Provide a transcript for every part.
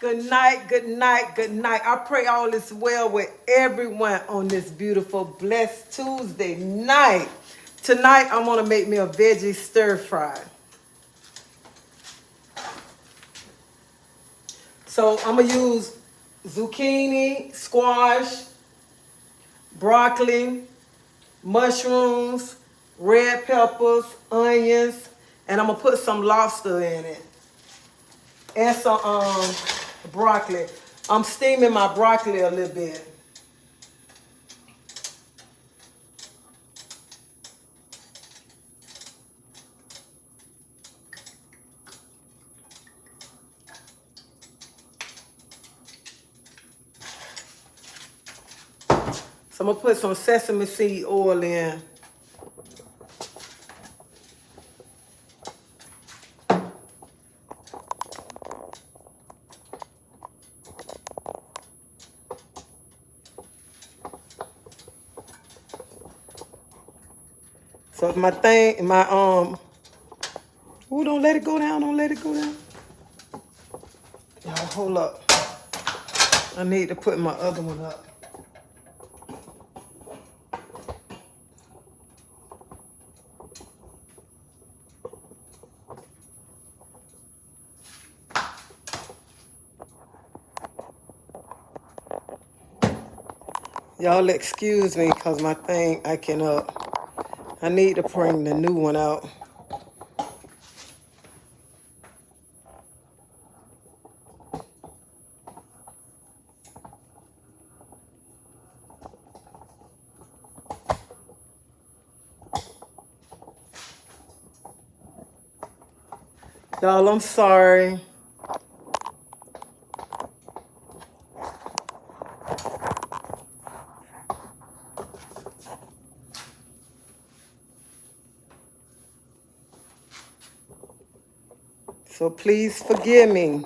Good night, good night, good night. I pray all is well with everyone on this beautiful, blessed Tuesday night. Tonight, I'm going to make me a veggie stir fry. So, I'm going to use zucchini, squash, broccoli, mushrooms, red peppers, onions, and I'm going to put some lobster in it. And some broccoli. I'm steaming my broccoli a little bit. So I'm going to put some sesame seed oil in. So my thing, ooh, don't let it go down, don't let it go down. Y'all, hold up. I need to put my other one up. Y'all excuse me, cause my thing, I need to bring the new one out. Y'all, I'm sorry. So please forgive me.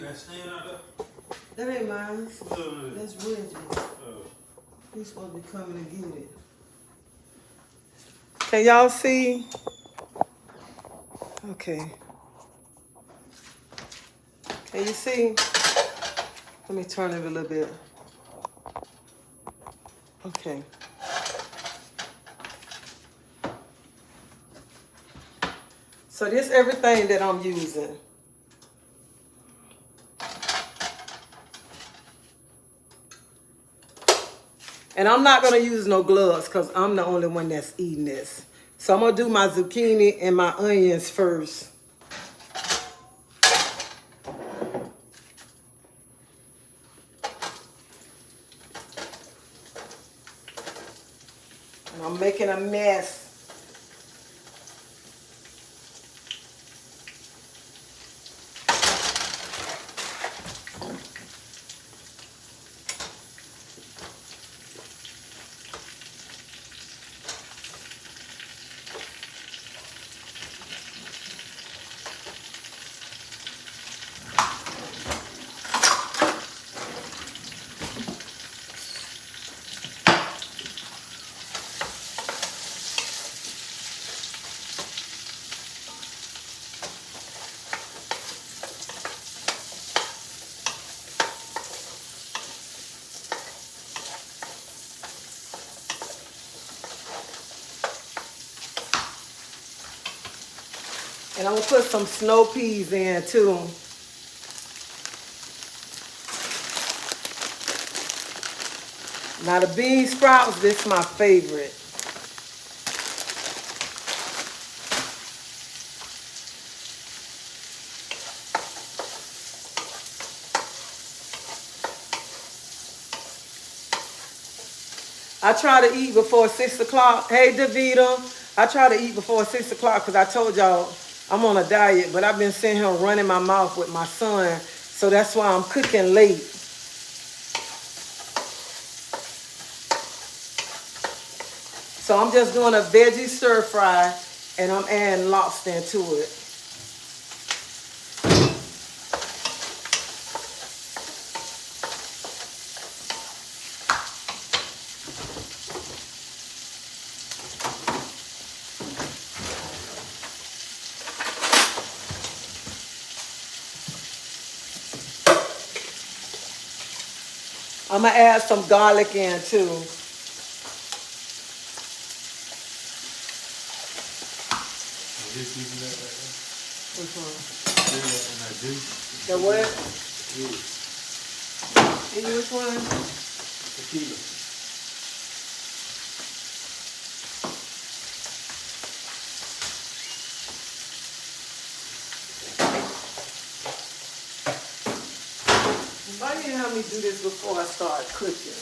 That stand out That ain't mine. there? That's Reggie's. He's supposed to be coming to get it. Can y'all see? Okay. Can you see? Let me turn it a little bit. Okay. So this everything that I'm using. And I'm not going to use no gloves because I'm the only one that's eating this. So I'm going to do my zucchini and my onions first. And I'm making a mess. And I'm going to put some snow peas in too. Now the bean sprouts, this is my favorite. I try to eat before 6 o'clock. Hey, Davita. I try to eat before 6 o'clock because I told y'all I'm on a diet, but I've been sitting here running my mouth with my son, so that's why I'm cooking late. So I'm just doing a veggie stir fry, And I'm adding lobster into it. I'm gonna add some garlic in too. Which one? The what? And which one? Tequila. Why didn't you have me do this before I start cooking?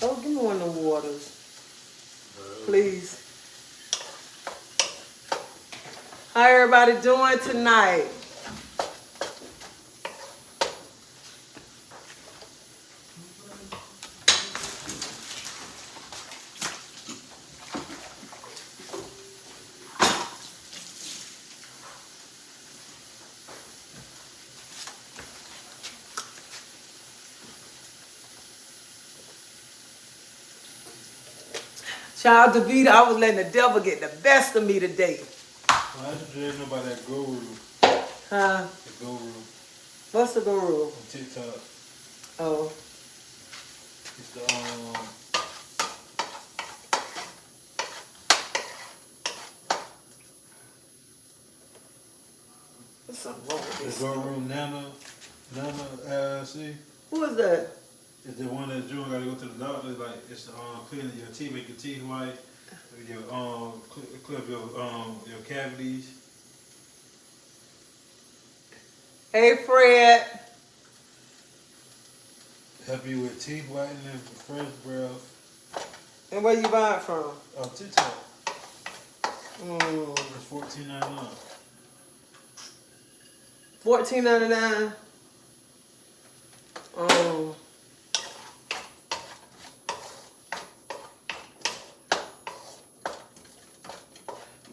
Oh, give me one of the waters, please. How everybody doing tonight? Child Davida, I was letting the devil get the best of me today. Well, I just didn't know about that guru. Huh? The guru What's the guru? on TikTok. Oh. It's the What's something wrong with this? the guru Nana LLC. Who is that? It's the one that you gotta go to the doctor. Like it's cleaning your teeth, make your teeth white. Your clear up your cavities. Hey, Fred. Help you with teeth whitening, fresh breath. And where you buy it from? TikTok. Mm. It's $14.99. $14.99.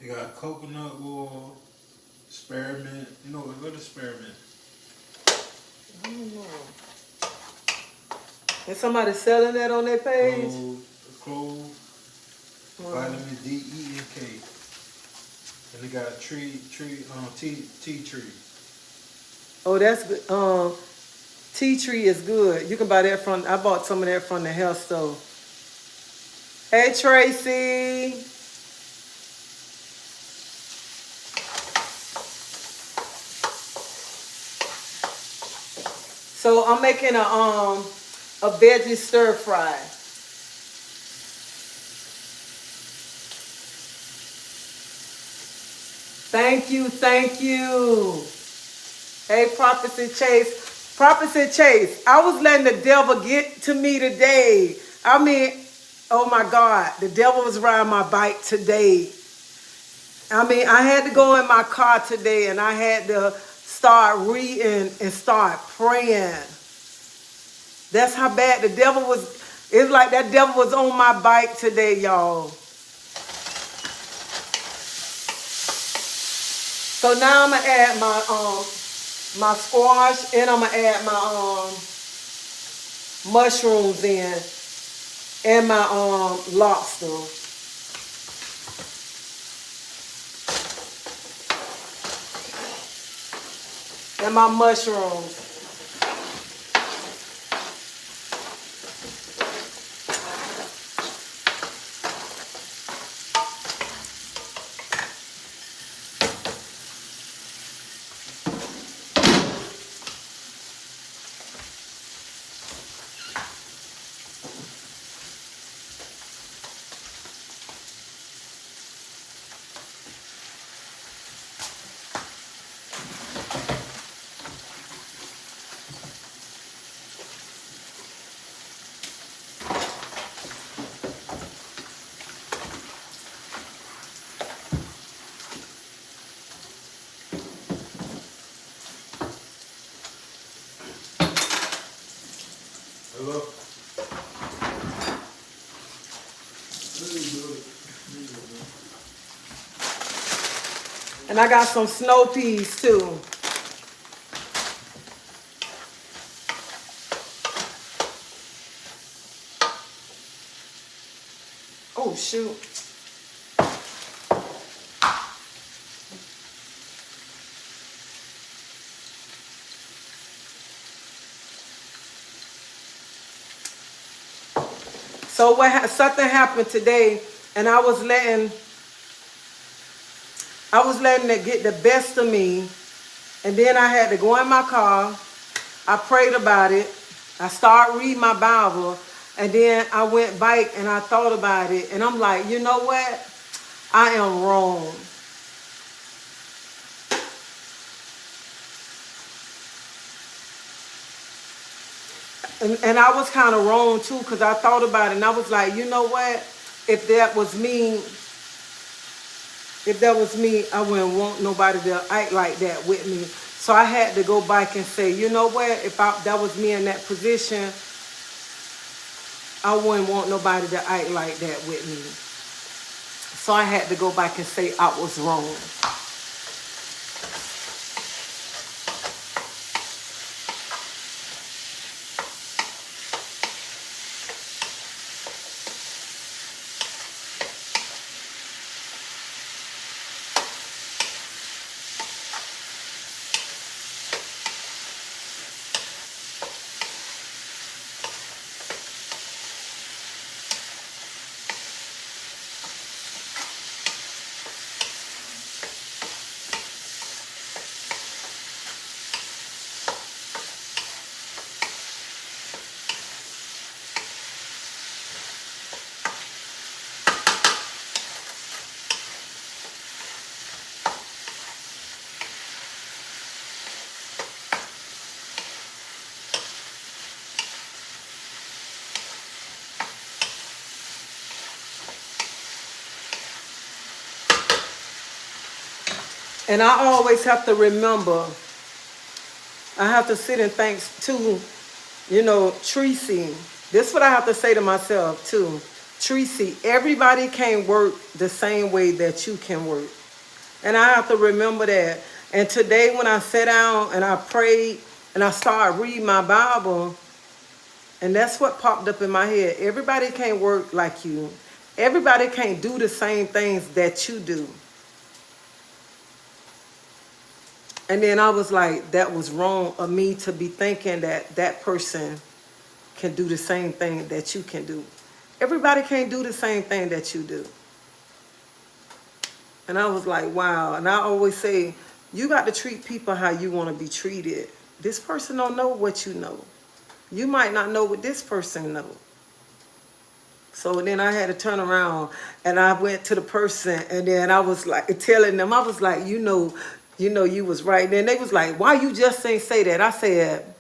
You got coconut oil, spearmint. You know what is spearmint? I don't know. Is somebody selling that on their page? Clove, vitamin D, E, and K. And they got tea tree. Oh, that's good. Tea tree is good. You can buy that from, I bought some of that from the health store. Hey, Tracy. So I'm making a veggie stir fry. Thank you, thank you. Hey, Prophecy Chase. Prophecy Chase, I was letting the devil get to me today. I mean, oh my God, the devil was riding my bike today. I mean, I had to go in my car today and I had to start reading and start praying. That's how bad the devil was. It's like that devil was on my bike today, y'all. So now I'm gonna add my squash and I'm gonna add my mushrooms in and my lobster. And my mushrooms. I got some snow peas too. Oh, shoot. So something happened today, and I was letting it get the best of me, and then I had to go in my car. I prayed about it. I started reading my Bible, and then I went back and I thought about it, and I'm like, you know what? I am wrong. And I was kind of wrong too, because I thought about it and I was like, you know what? If that was me, I wouldn't want nobody to act like that with me. So I had to go back and say, you know what? If that was me in that position, I wouldn't want nobody to act like that with me. So I had to go back and say I was wrong. And I always have to remember, I have to sit and think too, Tracy. This is what I have to say to myself too. Tracy, everybody can't work the same way that you can work. And I have to remember that. And today when I sat down and I prayed and I started reading my Bible, and that's what popped up in my head. Everybody can't work like you. Everybody can't do the same things that you do. And then I was like, that was wrong of me to be thinking that that person can do the same thing that you can do. Everybody can't do the same thing that you do. And I was like, wow. And I always say, you got to treat people how you want to be treated. This person don't know what you know. You might not know what this person knows. So then I had to turn around and I went to the person and then I was like telling them, I was like, you know, you was right. And then they was like, why you just ain't say that? I said,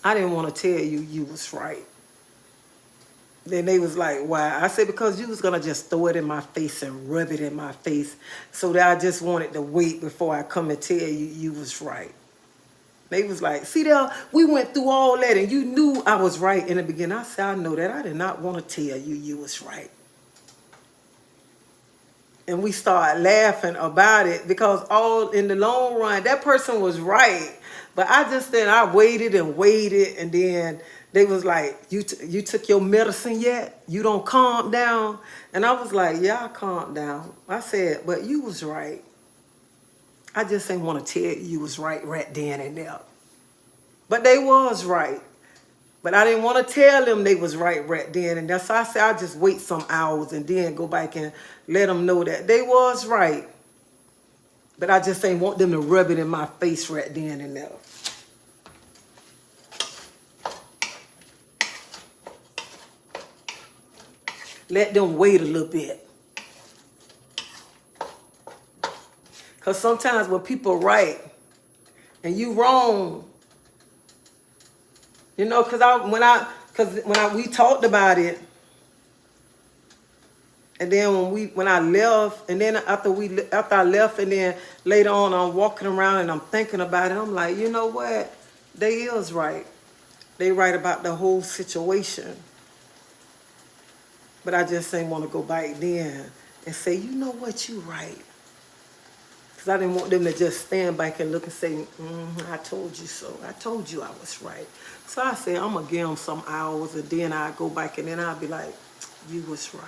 I didn't want to tell you you was right. Then they was like, why? I said, because you was going to just throw it in my face and rub it in my face. So that I just wanted to wait before I come and tell you you was right. They was like, see there, we went through all that and you knew I was right in the beginning. I said, I know that. I did not want to tell you you was right. And we started laughing about it because all in the long run, that person was right. But I waited and waited. And then they was like, you took your medicine yet? You don't calm down? And I was like, yeah, I calmed down. I said, but you was right. I just didn't want to tell you was right then and there. But they was right. But I didn't want to tell them they was right then. And that's why I said I'll just wait some hours and then go back and let them know that they was right. But I just ain't want them to rub it in my face right then and there. Let them wait a little bit. Because sometimes when people right and you wrong, because we talked about it, and then when I left, and then after I left, and then later on I'm walking around and I'm thinking about it, I'm like, you know what? They is right. They right about the whole situation. But I just ain't want to go back then and say, you know what, you right. Because I didn't want them to just stand back and look and say, I told you so. I told you I was right. So I said, I'm going to give them some hours, and then I'll go back, and then I'll be like, you was right.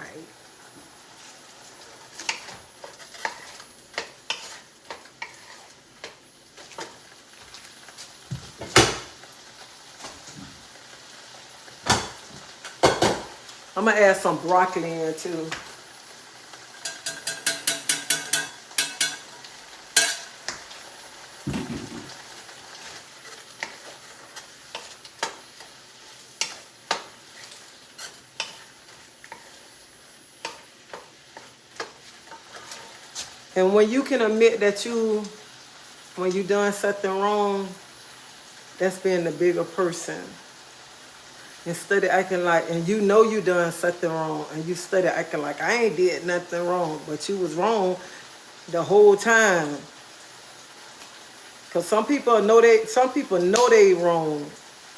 I'm going to add some broccoli in, too. And when you can admit that when you done something wrong, that's being the bigger person. Instead of acting like, and you know you done something wrong, and you started acting like I ain't did nothing wrong, but you was wrong the whole time. Cause some people know they wrong,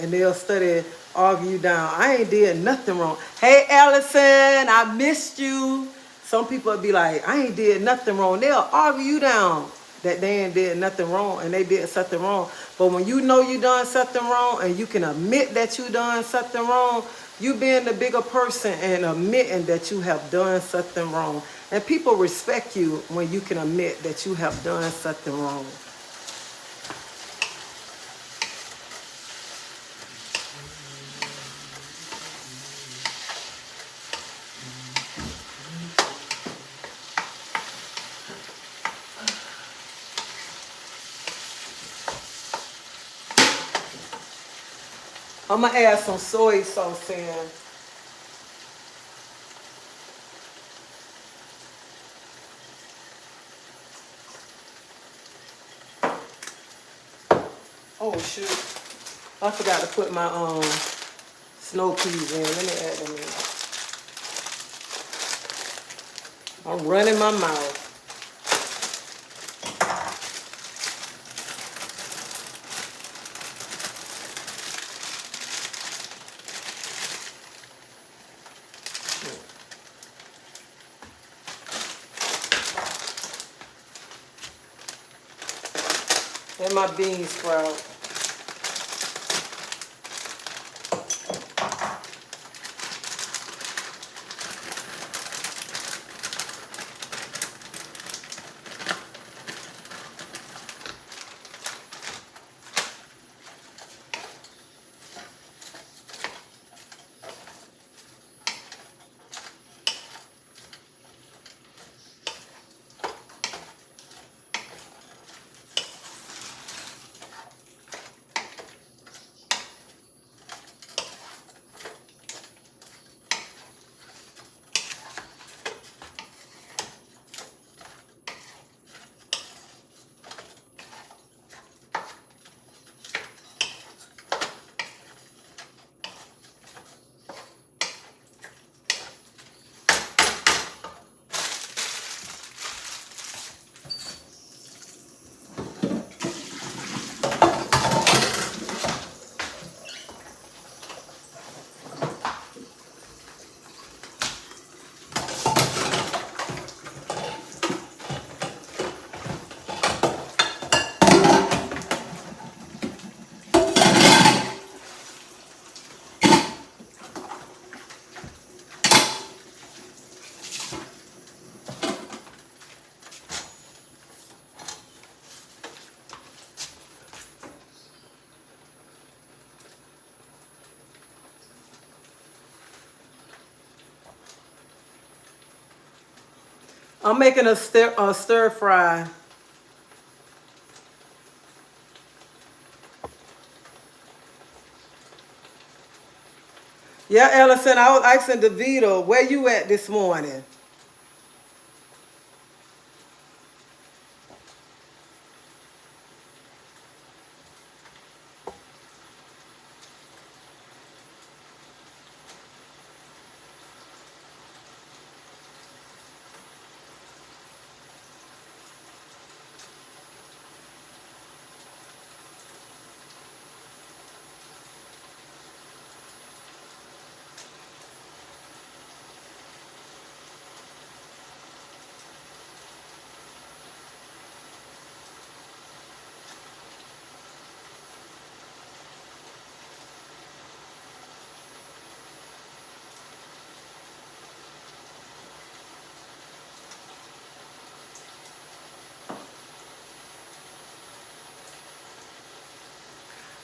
and they'll study argue you down. I ain't did nothing wrong. Hey Allison, I missed you. Some people will be like, I ain't did nothing wrong. They'll argue you down that they ain't did nothing wrong and they did something wrong. But when you know you done something wrong and you can admit that you done something wrong, you being the bigger person and admitting that you have done something wrong. And people respect you when you can admit that you have done something wrong. I'm gonna add some soy sauce in. Oh shoot. I forgot to put my snow peas in. Let me add them in. I'm running my mouth. And my bean sprout. I'm making a stir fry. Yeah, Ellison, I was asking DeVito, where you at this morning?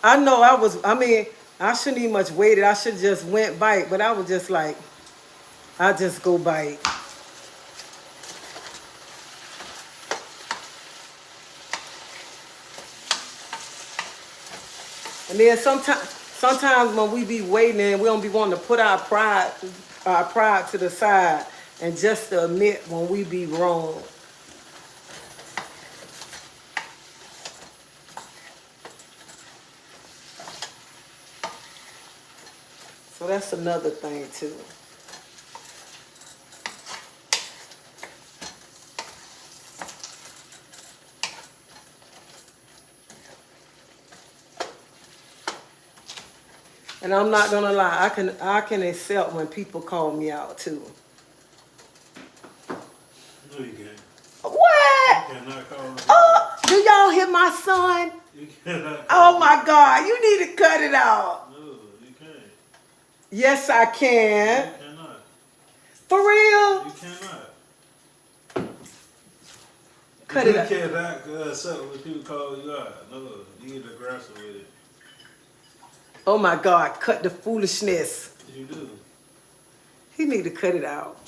I know I mean, I shouldn't even much waited. I should just went bite, but I was just like, I just go bite. And then sometimes when we be waiting and we don't be wanting to put our pride to the side and just to admit when we be wrong. So that's another thing too. And I'm not gonna lie, I can accept when people call me out too. No, you can't. What? You cannot call me. Oh, do y'all hear my son? You cannot Oh my God, you need to cut it out. No, you can't. Yes, I can. You cannot. For real? You cannot. Cut it out. You cannot accept when people call you out. No, you get aggressive with it. Oh my God, cut the foolishness. You do. He need to cut it out.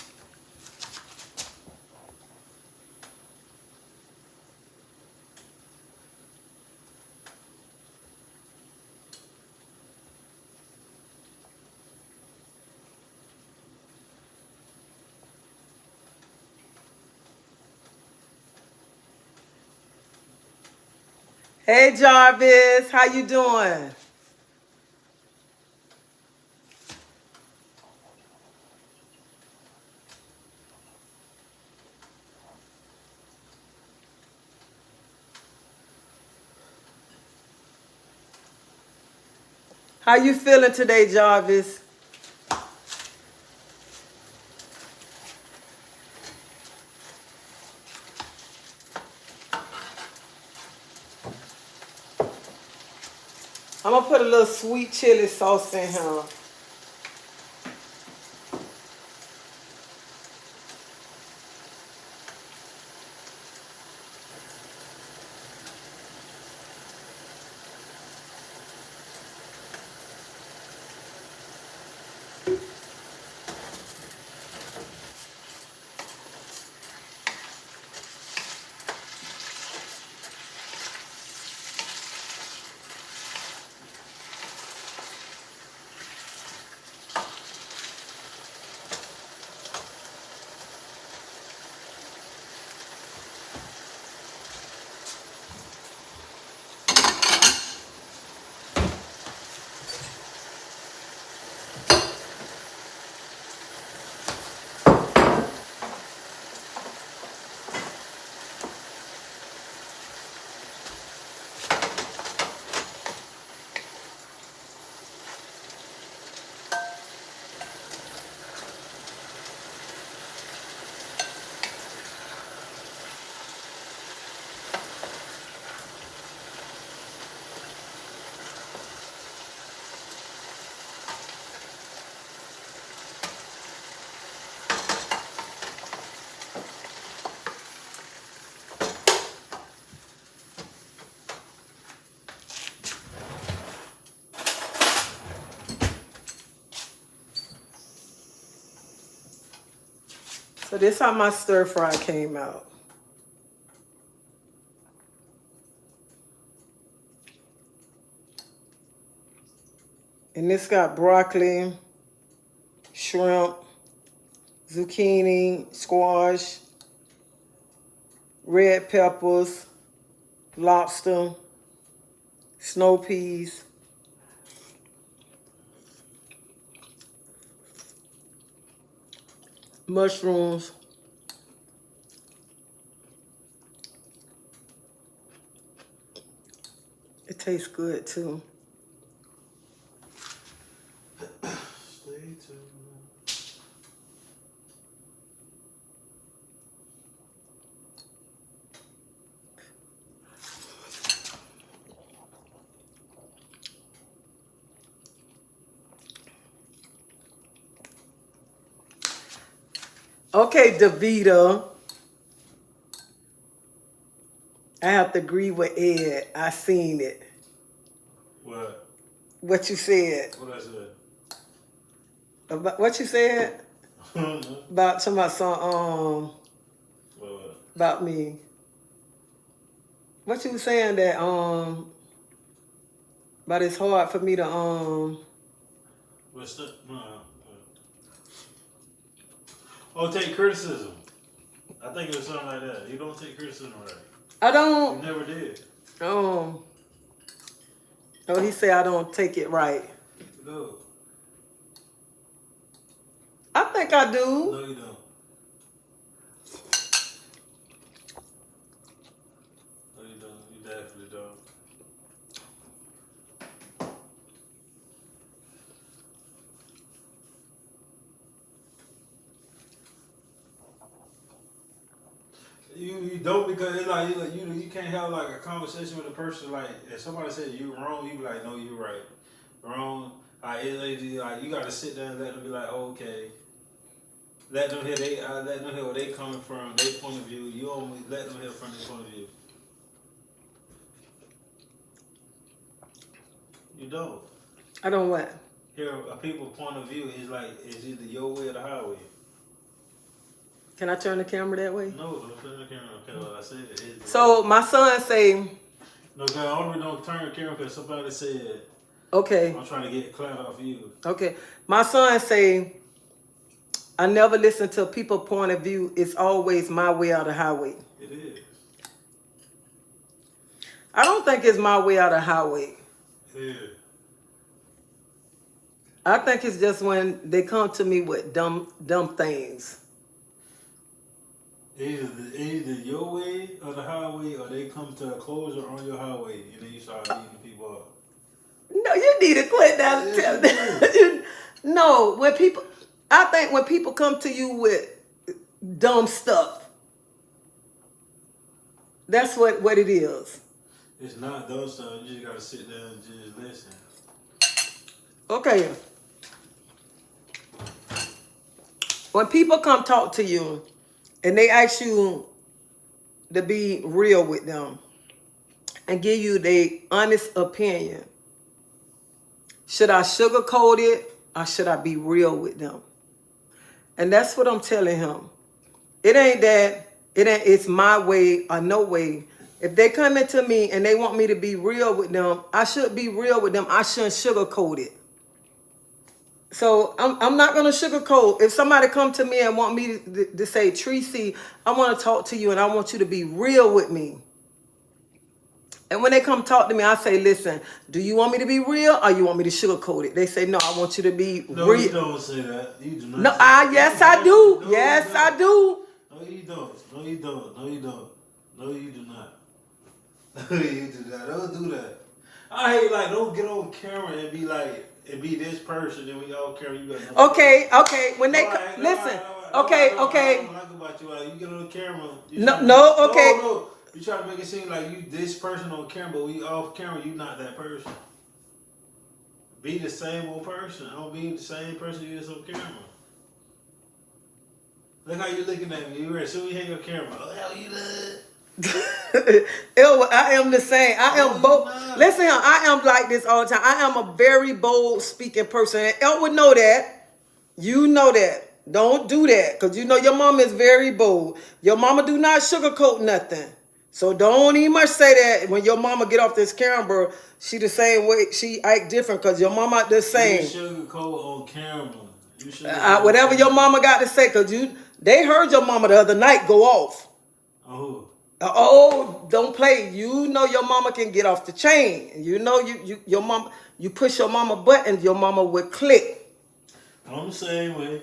Hey Jarvis, how you doing? How you feeling today, Jarvis? I'm gonna put a little sweet chili sauce in here. So this how my stir fry came out. And this got broccoli, shrimp, zucchini, squash, red peppers, lobster, snow peas, mushrooms, it tastes good too. Stay tuned. Okay, Davita. I have to agree with Ed. I seen it. What? What? What you said. What I said? About what you said? About talking about What? about me. What you was saying that but it's hard for me to What's that? Oh, take criticism. I think it was something like that. You don't take criticism right. I don't You never did. oh he said I don't take it right. No. I think I do. No, you don't. No, you don't. You definitely don't. You don't because it's like you can't have like a conversation with a person like if somebody said you wrong, you be like no, you right. Wrong. Like you gotta sit down and let them be like okay. Let them hear let them hear where they coming from, their point of view. You only let them hear from their point of view. You don't. I don't what? Hear a people's point of view is like it's either your way or the highway. Can I turn the camera that way? No, don't turn the camera. Okay, what I said. So my son say no, God, I only don't turn the camera because somebody said okay. I'm trying to get clout off you. Okay. My son say I never listen to people's point of view. It's always my way or the highway. It is. I don't think it's my way or the highway. Yeah. I think it's just when they come to me with dumb things. Either your way or the highway, or they come to a closure on your highway, and then you start beating people up. No, you need to quit that. No, I think when people come to you with dumb stuff, that's what it is. It's not those stuff. You just gotta sit down and just listen. Okay. When people come talk to you and they ask you to be real with them and give you their honest opinion, should I sugarcoat it or should I be real with them? And that's what I'm telling him. It's my way or no way. If they come into me and they want me to be real with them, I should be real with them. I shouldn't sugarcoat it. So I'm not going to sugarcoat. If somebody come to me and want me to say, Tracy, I want to talk to you and I want you to be real with me. And when they come talk to me, I say, listen, do you want me to be real or you want me to sugarcoat it? They say, no, I want you to be real. No, you don't say that. You do not. No, yes, I do. No, yes, I do. No, you don't. No, you don't. No, you don't. No, you do not. No, you do not. Don't do that. I hate don't get on camera and be like, and be this person, and we all care you got no okay. When they listen, okay. I don't like about you. Like, you get on the camera. No, okay. No. You try to make it seem like you this person on camera, but we off camera, you not that person. Be the same old person. Don't be the same person you is on camera. Look how you looking at me. You ready? So we hang your camera. Oh, hell you love. I am the same. I am bold. Listen, I am like this all the time. I am a very bold speaking person. And El would know that. You know that. Don't do that. Because you know your mama is very bold. Your mama do not sugarcoat nothing. So don't even much say that when your mama get off this camera, she the same way. She act different because your mama the same. You sugarcoat on camera. Whatever your mama got to say, because they heard your mama the other night go off. Oh. Oh, don't play. You know your mama can get off the chain. You know your mama. You push your mama button, your mama would click. I'm the same way.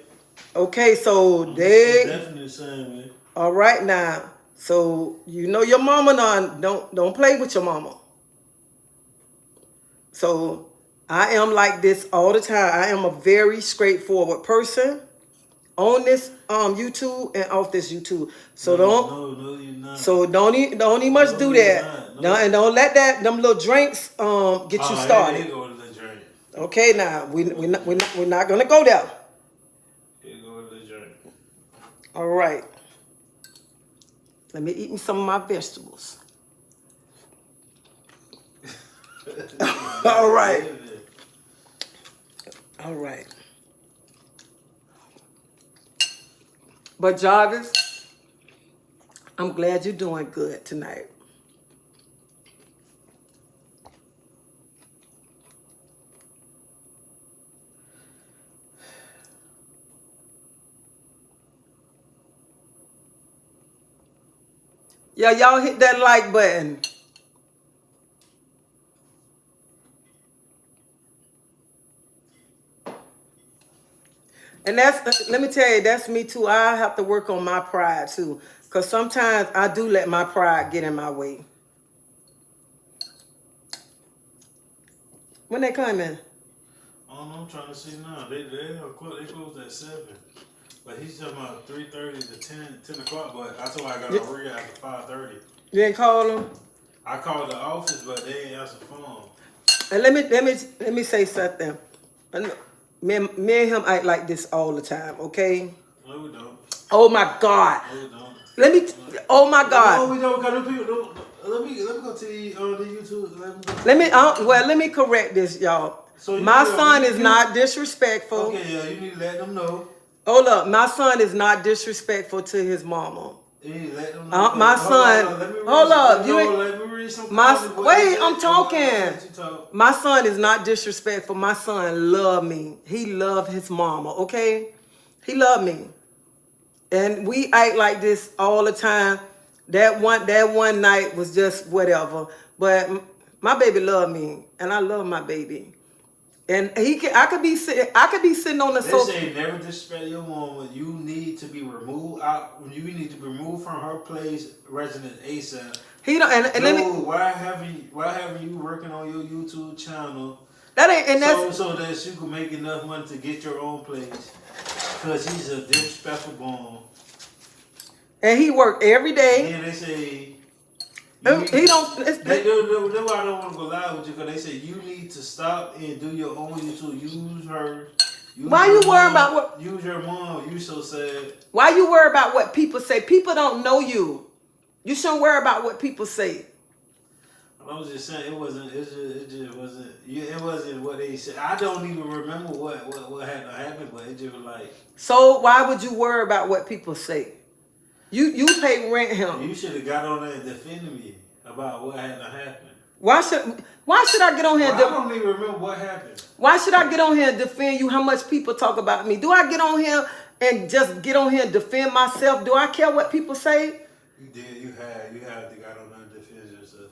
Okay, so I'm definitely the same way. All right now. So you know your mama don't play with your mama. So I am like this all the time. I am a very straightforward person on this YouTube and off this YouTube. So No, you're not. So don't even much do that. No. And don't let them little drinks get you started. Go to the drink. Okay, now we're not gonna go there. Here go to the drink. All right. Let me eat me some of my vegetables. All right. All right. But Jarvis, I'm glad you're doing good tonight. Yeah, y'all hit that like button. And let me tell you, that's me too. I have to work on my pride too. Because sometimes I do let my pride get in my way. When they come in? I don't know, I'm trying to see now. They closed at 7. But he's talking about 3:30 to 10 o'clock. But I told him I got to hurry after 5:30. You ain't call them? I called the office, but they ain't answer the phone. And let me say something. Me and him act like this all the time, okay? No, we don't. Oh my God. No, we don't. Oh my God. No, we don't. Cause people don't. Let me go to the YouTube. Let me correct this, y'all. So my son is not disrespectful. Okay, yeah, you need to let them know. Hold up, my son is not disrespectful to his mama. You need to let them know. My son, hold up, let me read some wait, I'm talking. My son is not disrespectful. My son love me. He love his mama, okay? He love me. And we act like this all the time. That one night was just whatever. But my baby love me, and I love my baby. And I could be sitting on the sofa. They say never disrespect your woman. You need to be removed out. You need to be removed from her place, residence ASAP. He don't. And let me. Why haven't you working on your YouTube channel? That ain't and that's so that you can make enough money to get your own place. Cause he's a disrespectful bum. And he worked every day. And they say he don't. That's why I don't want to go live with you, because they say you need to stop and do your own YouTube. Use her. Why you worry about what? Use your mom. You so sad. Why you worry about what people say? People don't know you. You shouldn't worry about what people say. I was just saying it wasn't. It just wasn't. It wasn't what they said. I don't even remember what had to happen, but it just was like. So why would you worry about what people say? You pay rent him. You should have got on there and defended me about what had to happen. Why should I get on here? I don't even remember what happened. Why should I get on here and defend you? How much people talk about me? Do I get on here and just get on here and defend myself? Do I care what people say? You did. You had to got on there and defend yourself.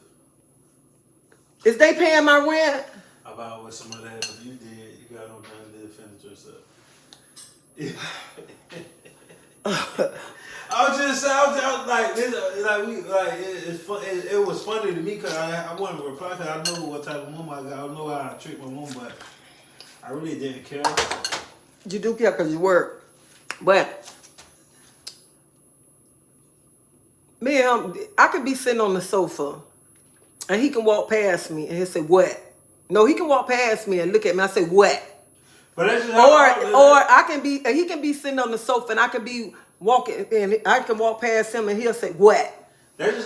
Is they paying my rent? About what somebody had, but you did. You got on there and defend yourself. I was like, it was funny to me because I wanted to reply because I know what type of mom I got. I know how to treat my mom, but I really didn't care. You do care because you work. But me and him, I could be sitting on the sofa and he can walk past me and he'll say, what? No, he can walk past me and look at me. I say, what? But that's just he can be sitting on the sofa and I can be walking and I can walk past him and he'll say, what? That's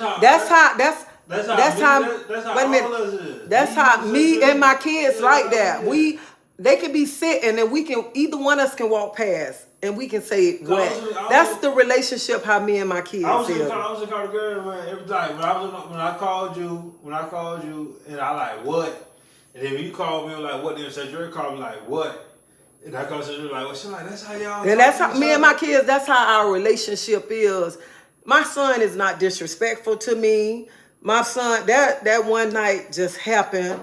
how me and my kids like that. They can be sitting and either one of us can walk past and we can say what. That's the relationship how me and my kids feel. I was a girl, man, every time. When I called you and I like what? And then when you called me like what, then Cedric called me like what? And I called Cedric like, well, she's like, that's how y'all. And that's how me and my kids, that's how our relationship is. My son is not disrespectful to me. My son, that one night just happened.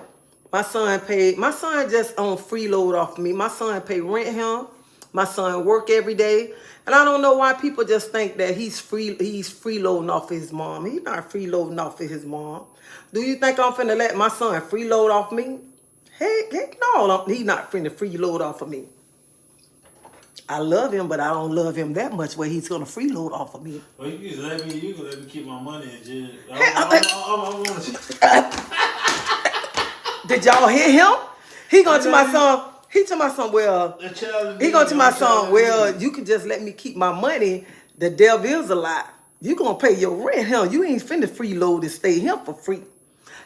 My son just on freeload off of me. My son pay rent him. My son work every day. And I don't know why people just think that he's freeloading off of his mom. He's not freeloading off of his mom. Do you think I'm finna let my son freeload off me? Heck no, he's not finna freeload off of me. I love him, but I don't love him that much where he's gonna freeload off of me. Well, you can let me keep my money in jail. Did y'all hear him? He going to my son. He to my son, well, you can just let me keep my money. The devil is a lie. You gonna pay your rent, hell. You ain't finna freeload and stay here for free.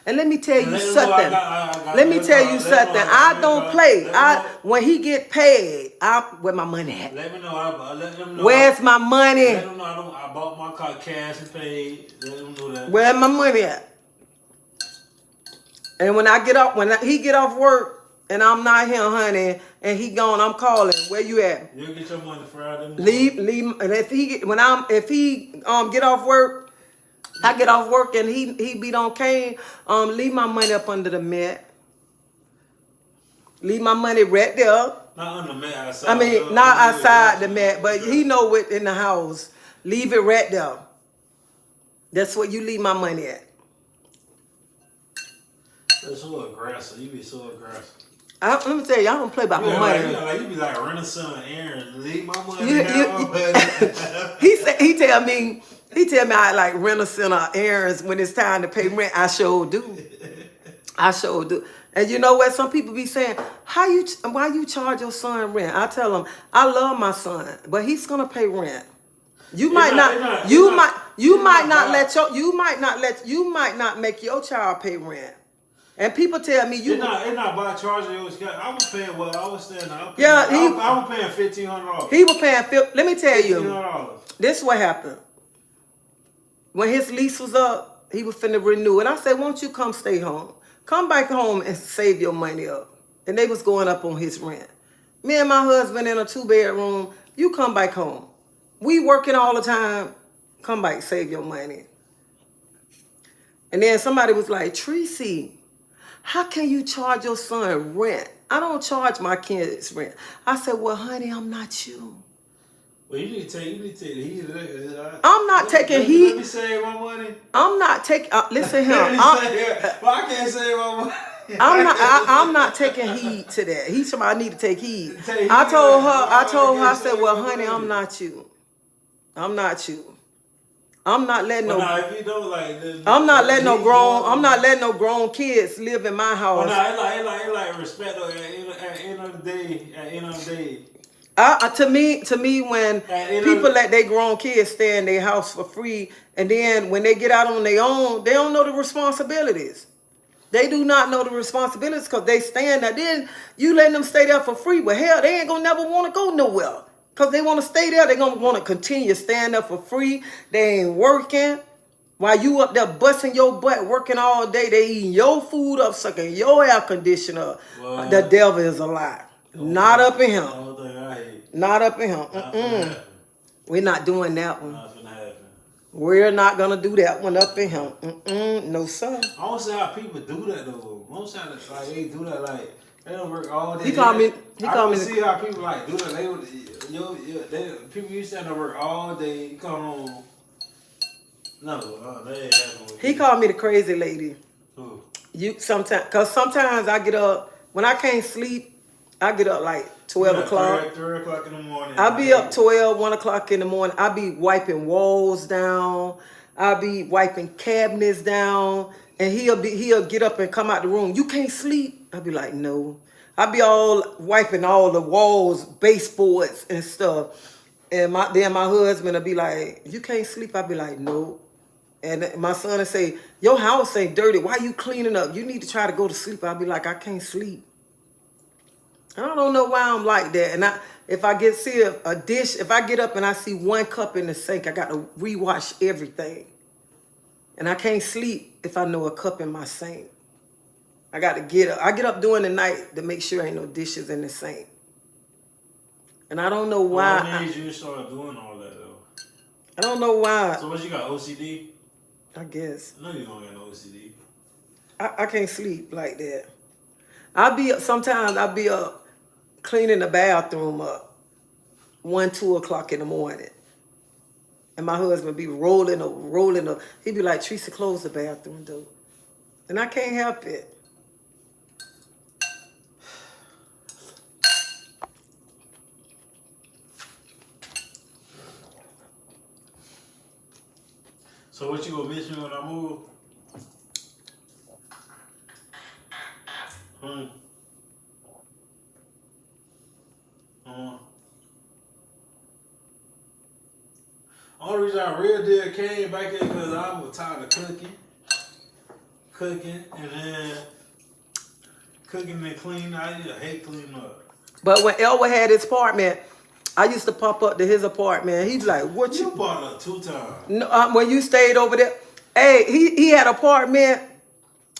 And let me tell And you let them know something. I Let me tell you let them something. know, I don't play. let them know. When he get paid, where my money at? Let me know. Let them know. Where's my money? Let them know I bought my car cash and paid. Let them know that. Where's my money at? And when he get off work and I'm not here, honey, and he gone, I'm calling. Where you at? You'll get your money Friday morning. Leave. And if he get off work, I get off work and he be on cane. Leave my money up under the mat. Leave my money right there. Not on the mat outside. I mean, not outside the mat, but he know it in the house. Leave it right there. That's where you leave my money at. That's so aggressive. You be so aggressive. Let me tell you, I don't play about my money. You be like Renaissance Aaron. Leave my money down. He tell me I like Renaissance or errands when it's time to pay rent. I sure do. I sure do. And you know what? Some people be saying, why you charge your son rent? I tell them, I love my son, but he's gonna pay rent. You might not make your child pay rent. And people tell me it's not about charging your child. I was paying what I was saying. I was paying $1,500. He was paying. Let me tell you, $1,500. this is what happened. When his lease was up, he was finna renew it. I said, won't you come stay home? Come back home and save your money up. And they was going up on his rent. Me and my husband in a 2-bedroom. You come back home. We working all the time. Come back, save your money. And then somebody was like, Tracy, how can you charge your son rent? I don't charge my kids rent. I said, well, honey, I'm not you. Well, you need to take heat. I'm not taking heat. Let me save my money. I'm not taking. Listen here. Well, I can't save my money. I'm not taking heed to that. He told me I need to take heed. I told her, I said, well, honey, I'm not you. I'm not you. I'm not letting if you don't like, I'm not letting no grown kids live in my house. It like respect though. At the end of the day. To me, when people let their grown kids stay in their house for free, and then when they get out on their own, they don't know the responsibilities. They do not know the responsibilities because they stand there. Then you letting them stay there for free. Well, hell, they ain't gonna never want to go nowhere because they want to stay there. They're gonna want to continue staying there for free. They ain't working. While you up there busting your butt, working all day, they eating your food up, sucking your air conditioner. Well, the devil is a lie. Not up in him. Not up in him. We're not doing that one. We're not gonna do that one up in him. No sir. I don't see how people do that though. Most times, like they do that, like they don't work all day. He called me. I don't see how people like do that. People used to have to work all day. You come home. No, they ain't having. He called me the crazy lady. Who? Sometimes I get up when I can't sleep. I get up like 12 o'clock. 3 o'clock in the morning. I be up 12, 1 o'clock in the morning. I be wiping walls down. I be wiping cabinets down. And he'll get up and come out the room. You can't sleep? I be like, no. I be all wiping all the walls, baseboards and stuff. And then my husband will be like, you can't sleep? I be like, no. And my son will say, your house ain't dirty. Why you cleaning up? You need to try to go to sleep. I'll be like, I can't sleep. I don't know why I'm like that. And if I see a dish, if I get up and I see one cup in the sink, I got to rewash everything. And I can't sleep if I know a cup in my sink. I got to get up. I get up during the night to make sure ain't no dishes in the sink. And I don't know why. What made you start doing all that though? I don't know why. So what, you got OCD? I guess. No, you don't got no OCD. I can't sleep like that. Sometimes I'll be up cleaning the bathroom up 1, 2 o'clock in the morning. And my husband be rolling up. He be like, Teresa, close the bathroom door. And I can't help it. So what, you gonna miss me when I move? Only reason I real deal came back here because I was tired of cooking. cooking, and then cooking and cleaning. I hate cleaning up. But when Elwood had his apartment, I used to pop up to his apartment. He'd be like, "What You you?" bought up 2 times. No, when you stayed over there, hey, he had an apartment,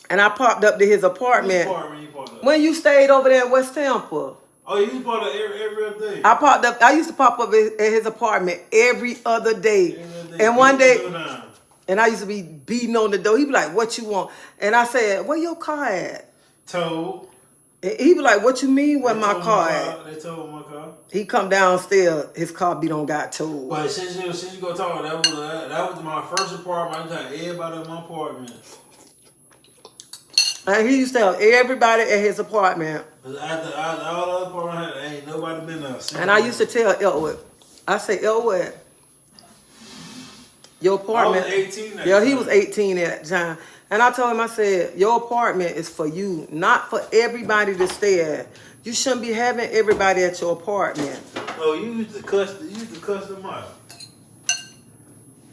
and I popped up to his apartment. Which apartment you bought up? When you stayed over there in West Tampa. Oh, you bought up every other day. I popped up. I used to pop up at his apartment every other day. Every other day. And one day, Go down. and I used to be beating on the door. He'd be like, "What you want?" And I said, "Where your car at?" Told. And he'd be like, "What you mean where They my told car at?" They told my car. He come downstairs, his car beat on got towed. But since you go talk, that was my first apartment. I told everybody in my apartment. And he used to tell everybody at his apartment. After all the apartments, ain't nobody been there. And I used to tell Elwood, I say, "Elwood, your apartment." I was 18 at Yeah, the he time. was 18 at the time. And I told him, I said, "Your apartment is for you, not for everybody to stay at. You shouldn't be having everybody at your apartment." Oh, you used to cuss them out.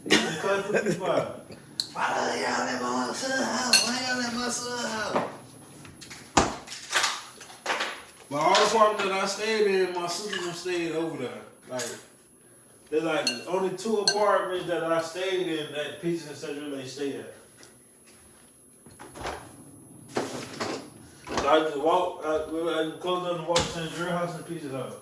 You used to cuss the people out. Why don't y'all let my son house? Why y'all let my son house? But all the apartments that I stayed in, my sisters stayed over there. Like, there's like only 2 apartments that I stayed in that Peaches and Central ain't stay at. So I just walk, I close down the walk to your house and Peaches house.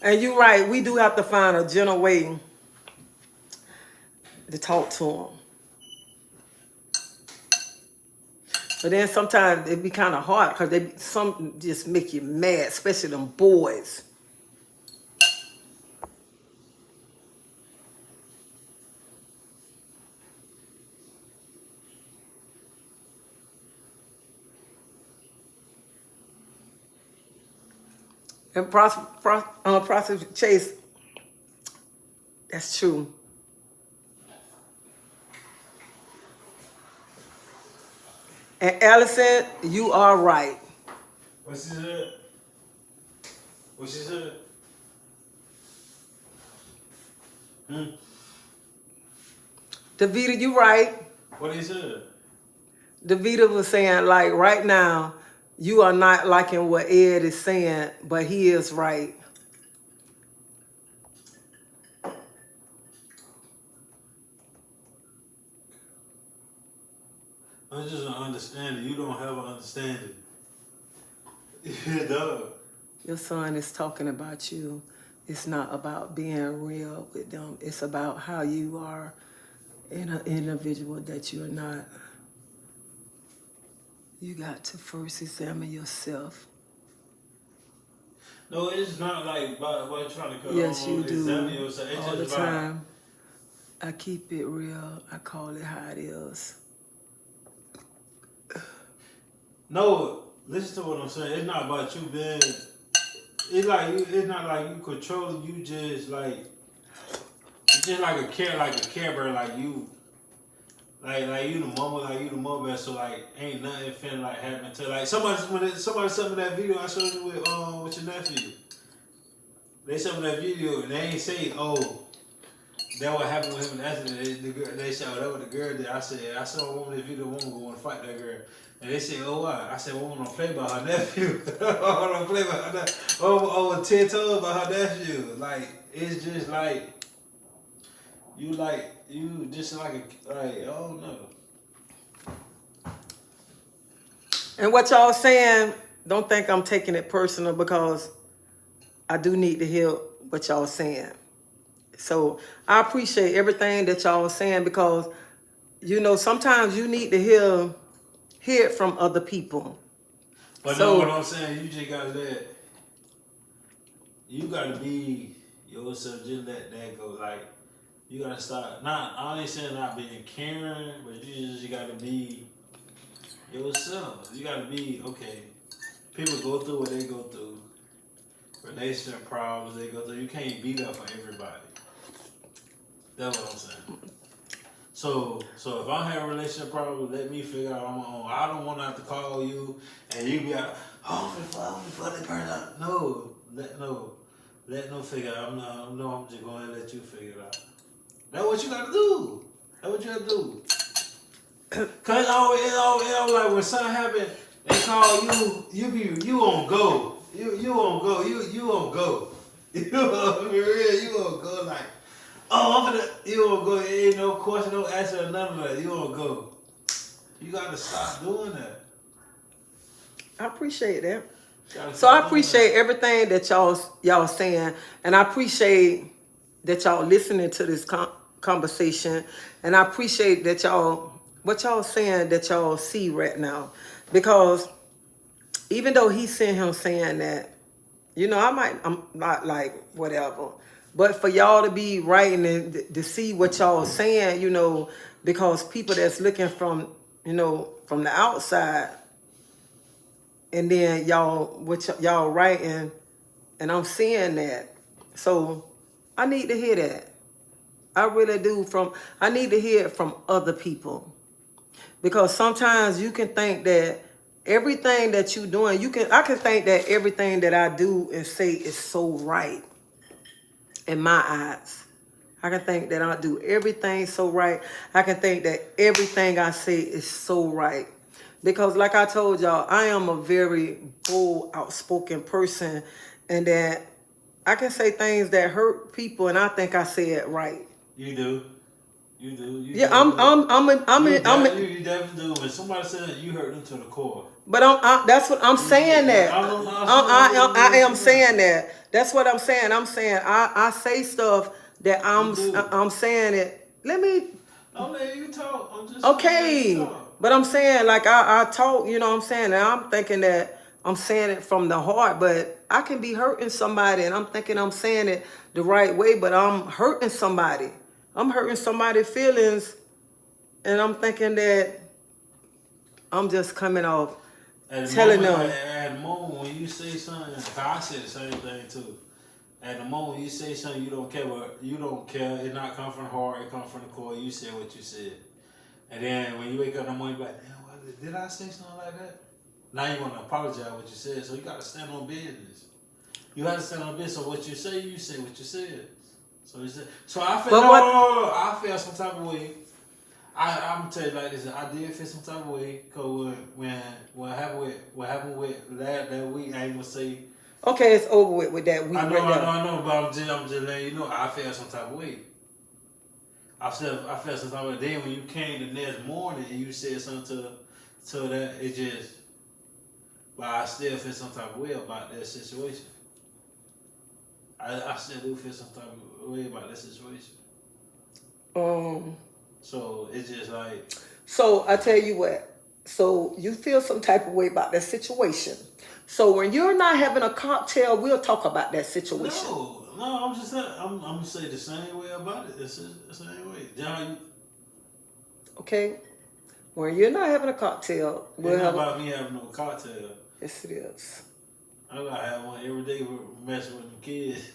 And you're right, we do have to find a gentle way to talk to them. But then sometimes it be kind of hard because some just make you mad, especially them boys. And Prostitute Chase, that's true. And Allison, you are right. What she said? What she said? Davita, you right. What he said? Davita was saying, like, right now, you are not liking what Ed is saying, but he is right. I'm just an understanding. You don't have an understanding. Yeah, dog. Your son is talking about you. It's not about being real with them. It's about how you are an individual that you're not. You got to first examine yourself. No, it's not like about trying to Yes, you do. examine yourself. It's All the just about, time. I keep it real. I call it how it is. no, listen to what I'm saying. It's not about you being. It's like it's not like you controlling. You just like. It's just like a care bear, like you. Like you the mama, so like ain't nothing finna like happen to like somebody sent me that video I showed you with your nephew. They sent me that video and they ain't say, oh, that what happened with him and accident. They said, oh, that what the girl did. I saw a woman that video, the woman going to fight that girl. And they said, oh, why? I said, woman don't play by her nephew. Don't play by her nephew. Oh, 10 toes by her nephew. Like, it's just like, you just like, I don't know. And what y'all saying, don't think I'm taking it personal because I do need to hear what y'all saying. So I appreciate everything that y'all are saying because, you know, sometimes you need to hear it from other people. But So, no, what I'm saying, you just got to you got to be yourself, just let that go. Like, you got to stop, I ain't saying not being caring, but you just got to be yourself. You got to be, okay, people go through what they go through. relationship problems they go through. You can't be there for everybody. That's what I'm saying. So if I have a relationship problem, let me figure out on my own. I don't want to have to call you and you be like, oh, I'm for that person. No, let no figure out. I'm just going to let you figure it out. That's what you got to do. That's what you got to do. Cause it like when something happen, they call you, you on go. You on go. You on go. You on go like. Oh, you won't go. Ain't no question, no answer, or none of that. You won't go. You gotta stop doing that. I appreciate that. So I appreciate everything that y'all saying, and I appreciate that y'all listening to this conversation, and I appreciate that what y'all saying that y'all see right now, because even though he's sitting here saying that, I'm not like whatever. But for y'all to be writing and to see what y'all saying, because people that's looking from the outside, and then y'all writing, and I'm seeing that. So I need to hear that. I really do. I need to hear it from other people. Because sometimes you can think that everything that you're doing, I can think that everything that I do and say is so right. In my eyes, I can think that I do everything so right. I can think that everything I say is so right. Because like I told y'all, I am a very bold, outspoken person, and that I can say things that hurt people, and I think I say it right. You do. You definitely do. When somebody said you hurt them to the core. But that's what I'm saying. That I am saying that. That's what I'm saying. I'm saying I say stuff that I'm saying it. Let me. Don't let you talk. I'm just okay. But I'm saying like I talk. You know what I'm saying. And I'm thinking that I'm saying it from the heart. But I can be hurting somebody, and I'm thinking I'm saying it the right way. But I'm hurting somebody. I'm hurting somebody's feelings, and I'm thinking that I'm just coming off. Telling them. At the moment when you say something, I said the same thing too. At the moment when you say something you don't care, but you don't care. It not come from the heart. It come from the core. You said what you said, and then when you wake up in the morning, you're like, damn, did I say something like that? Now you want to apologize what you said. So you got to stand on business. You got to stand on business. So what you say what you said. So I feel I feel some type of way. I'm gonna tell you like this. I did feel some type of way because when what happened with that week, I ain't gonna say. Okay, it's over with that week. I know, but I'm just letting you know. I felt some type of way. I felt some type of way. Then when you came the next morning and you said something to that, it just. But I still feel some type of way about that situation. I still do feel some type of way about that situation. So it's just like. So I tell you what. So you feel some type of way about that situation. So when you're not having a cocktail, we'll talk about that situation. No, I'm just saying. I'm gonna say the same way about it. It's the same way. John, okay. When you're not having a cocktail, we'll have about me having no cocktail. Yes, it is. I gotta have one every day messing with the kids.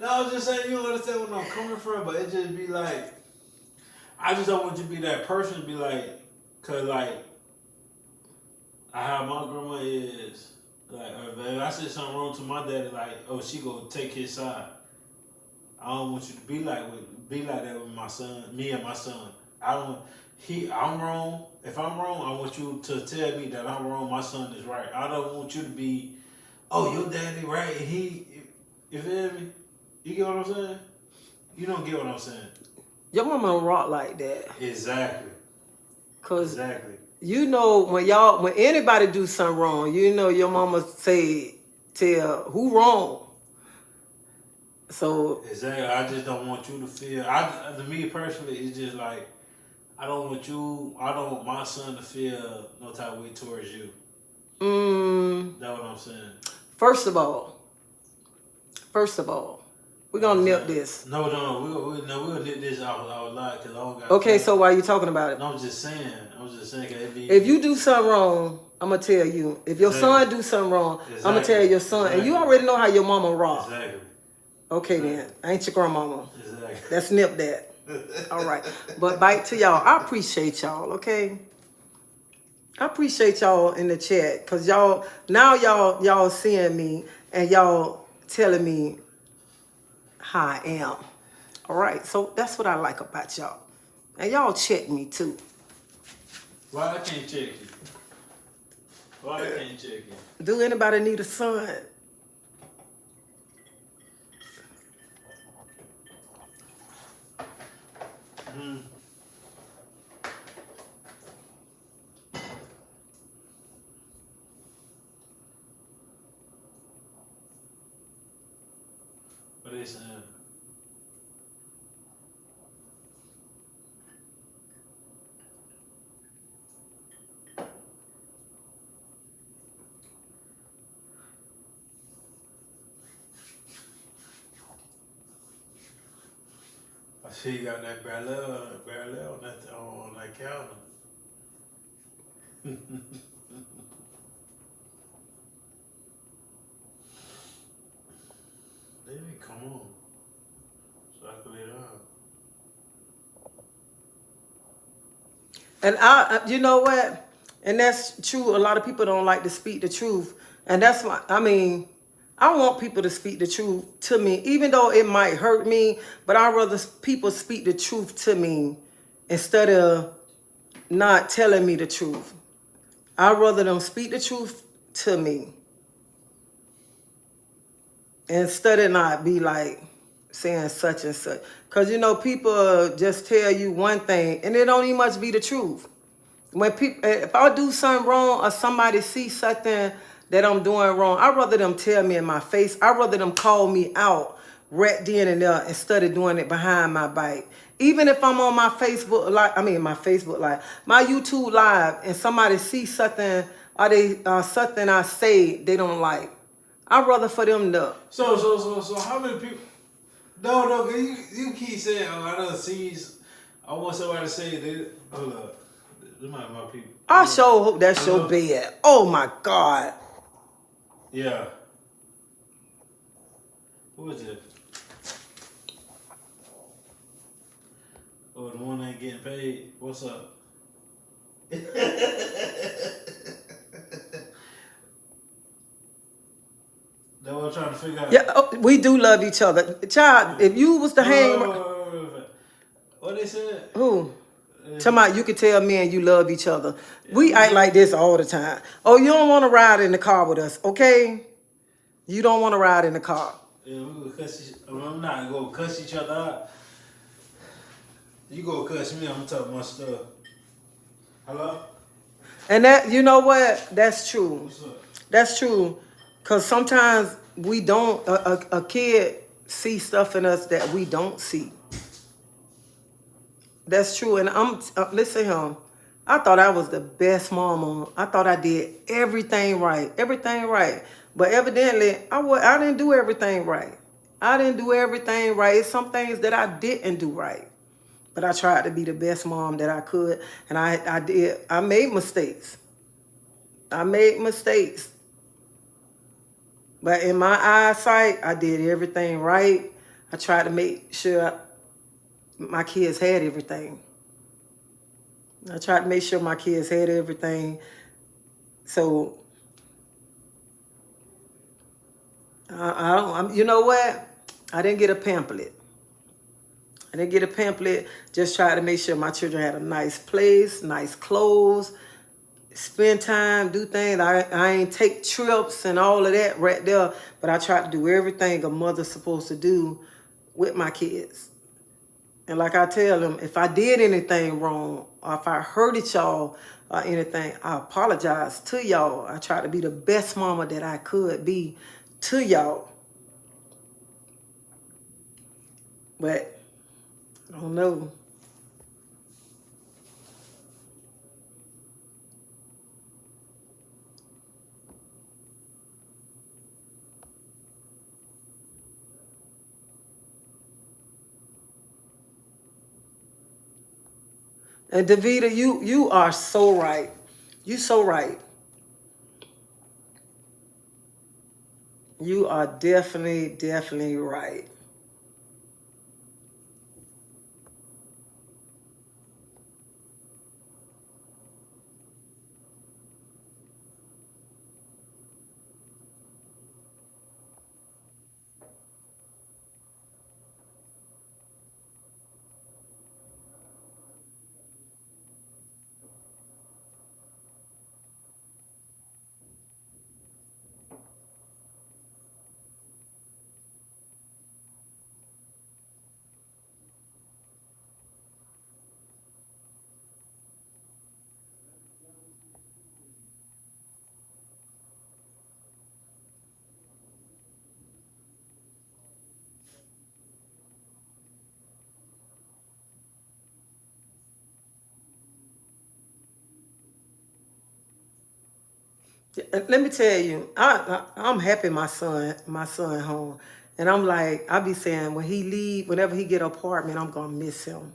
No, I'm just saying you don't understand where I'm coming from, but it just be like, I just don't want you to be that person to be like, cause like, how my grandma is, like, if I said something wrong to my daddy, like, oh, she gonna take his side. I don't want you to be like that with my son, me and my son. I'm wrong. If I'm wrong, I want you to tell me that I'm wrong. My son is right. I don't want you to be, oh, your daddy right. And you feel me? You get what I'm saying? You don't get what I'm saying. Your mama don't rock like that. Exactly. Cause when anybody do something wrong, your mama tell who wrong. So exactly. I just don't want you to feel. To me personally, it's just like. I don't want my son to feel no type of way towards you. That's what I'm saying. First of all, we're gonna nip this. No, we'll nip this out loud because I don't got. Okay, so why are you talking about it? No, I'm just saying. Cause if you do something wrong, I'm gonna tell you. If your son do something wrong, I'm gonna tell your son. And you already know how your mama rock. Exactly. Okay then. I ain't your grandmama. Exactly. That's nip that. All right. But bite to y'all. I appreciate y'all, okay? I appreciate y'all in the chat. Cause y'all seeing me and y'all telling me how I am. All right. So that's what I like about y'all. And y'all check me too. Why I can't check you? Why I can't check you? Do anybody need a son? What they saying? I see you got that barrel on that counter. Baby, come on. So I can lay down. And you know what? And that's true. A lot of people don't like to speak the truth. And that's why, I mean, I want people to speak the truth to me, even though it might hurt me, but I'd rather people speak the truth to me instead of not telling me the truth. I'd rather them speak the truth to me instead of not be like saying such and such. Because, you know, people just tell you one thing and it don't even much be the truth. When people, if I do something wrong or somebody see something that I'm doing wrong, I'd rather them tell me in my face. I'd rather them call me out right then and there instead of doing it behind my back. Even if I'm on my Facebook my YouTube live, and somebody see something or they something I say they don't like, I'd rather for them to. So how many people? No, you keep saying, oh, I done see. I want somebody to say they. Hold up. Them might my people. I sure hope that's your bed. Oh my God. Yeah. Who is it? Oh, the one that ain't getting paid. What's up? That's what I'm trying to figure out. Yeah, we do love each other. Child, if you was to hang... What they said? Who? Talking about you could tell me and you love each other. We act like this all the time. Oh, you don't want to ride in the car with us, okay? You don't want to ride in the car. Yeah, we gonna cuss I'm not going to cuss each other out. You go cuss me, I'm going to talk my stuff. Hello? And that, you know what? That's true. What's up? That's true. Because sometimes we don't, a kid see stuff in us that we don't see. That's true. And listen here. I thought I was the best mama. I thought I did everything right. Everything right. But evidently, I didn't do everything right. I didn't do everything right. It's some things that I didn't do right. But I tried to be the best mom that I could. And I did. I made mistakes. I made mistakes. But in my eyesight, I did everything right. I tried to make sure my kids had everything. I tried to make sure my kids had everything. So, you know what? I didn't get a pamphlet. I didn't get a pamphlet. Just tried to make sure my children had a nice place, nice clothes, spend time, do things. I ain't take trips and all of that right there. But I tried to do everything a mother's supposed to do with my kids. And like I tell them, if I did anything wrong or if I hurted y'all or anything, I apologize to y'all. I tried to be the best mama that I could be to y'all. But I don't know. And Davida, you are so right. You so right. You are definitely right. Let me tell you, I'm happy my son home. And I'm like, I be saying when he leave, whenever he get an apartment, I'm gonna miss him.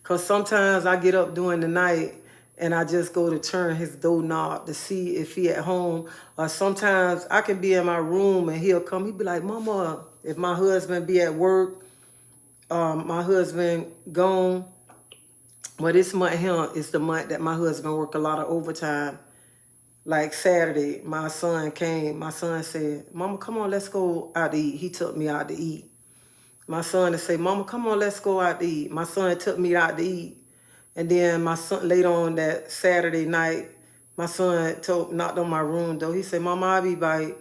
Cause sometimes I get up during the night and I just go to turn his doorknob to see if he at home. Or sometimes I can be in my room and he'll come. He be like, Mama, if my husband be at work, my husband gone. Well, this month here is the month that my husband work a lot of overtime. Like Saturday, my son came. My son said, Mama, come on, let's go out to eat. He took me out to eat. My son would say, Mama, come on, let's go out to eat. My son took me out to eat. And then my son, later on that Saturday night, my son knocked on my room door. He said, Mama, I'll be back.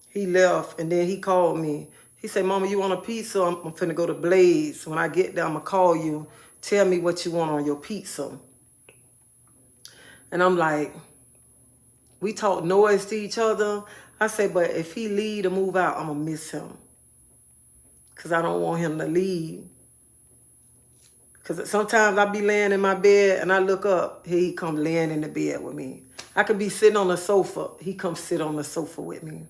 He left, and then he called me. He said, Mama, you want a pizza? I'm finna go to Blaze. When I get there, I'm gonna call you. Tell me what you want on your pizza. And I'm like, we talk noise to each other. I say, but if he leave to move out, I'm gonna miss him. Cause I don't want him to leave. Cause sometimes I be laying in my bed and I look up, here he come laying in the bed with me. I could be sitting on the sofa, he come sit on the sofa with me.